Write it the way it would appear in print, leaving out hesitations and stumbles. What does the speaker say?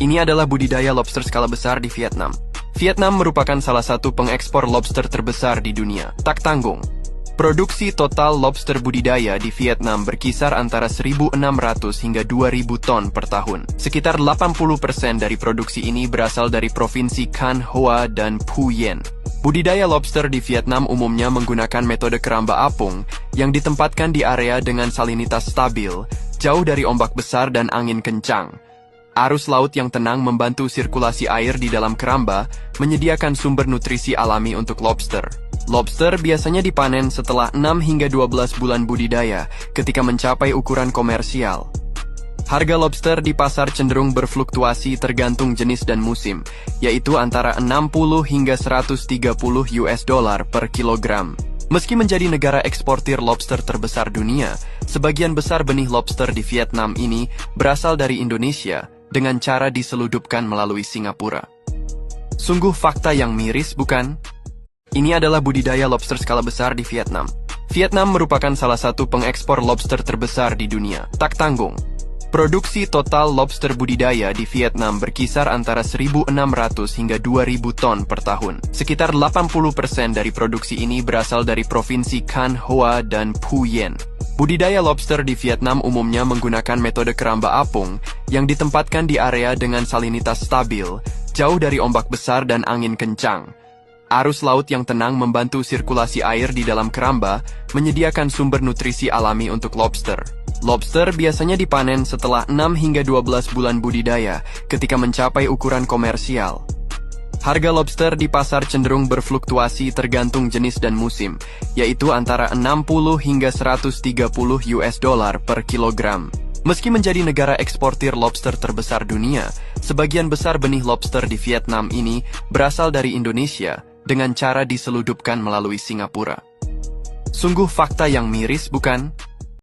Ini adalah budidaya lobster skala besar di Vietnam. Vietnam merupakan salah satu pengekspor lobster terbesar di dunia. Tak tanggung. Produksi total lobster budidaya di Vietnam berkisar antara 1.600 hingga 2.000 ton per tahun. Sekitar 80% dari produksi ini berasal dari provinsi Can Hoa dan Phu Yen. Budidaya lobster di Vietnam umumnya menggunakan metode keramba apung yang ditempatkan di area dengan salinitas stabil, jauh dari ombak besar dan angin kencang. Arus laut yang tenang membantu sirkulasi air di dalam keramba, menyediakan sumber nutrisi alami untuk lobster. Lobster biasanya dipanen setelah 6 hingga 12 bulan budidaya ketika mencapai ukuran komersial. Harga lobster di pasar cenderung berfluktuasi tergantung jenis dan musim, yaitu antara 60 hingga 130 US dollar per kilogram. Meski menjadi negara eksportir lobster terbesar dunia, sebagian besar benih lobster di Vietnam ini berasal dari Indonesia dengan cara diseludupkan melalui Singapura. Sungguh fakta yang miris, bukan? Ini adalah budidaya lobster skala besar di Vietnam. Vietnam merupakan salah satu pengekspor lobster terbesar di dunia. Tak tanggung. Produksi total lobster budidaya di Vietnam berkisar antara 1.600 hingga 2.000 ton per tahun. Sekitar 80% dari produksi ini berasal dari provinsi Can Hoa dan Phu Yen. Budidaya lobster di Vietnam umumnya menggunakan metode keramba apung yang ditempatkan di area dengan salinitas stabil, jauh dari ombak besar dan angin kencang. Arus laut yang tenang membantu sirkulasi air di dalam keramba, menyediakan sumber nutrisi alami untuk lobster. Lobster biasanya dipanen setelah 6 hingga 12 bulan budidaya ketika mencapai ukuran komersial. Harga lobster di pasar cenderung berfluktuasi tergantung jenis dan musim, yaitu antara 60 hingga 130 US dollar per kilogram. Meski menjadi negara eksportir lobster terbesar dunia, sebagian besar benih lobster di Vietnam ini berasal dari Indonesia dengan cara diseludupkan melalui Singapura. Sungguh fakta yang miris, bukan?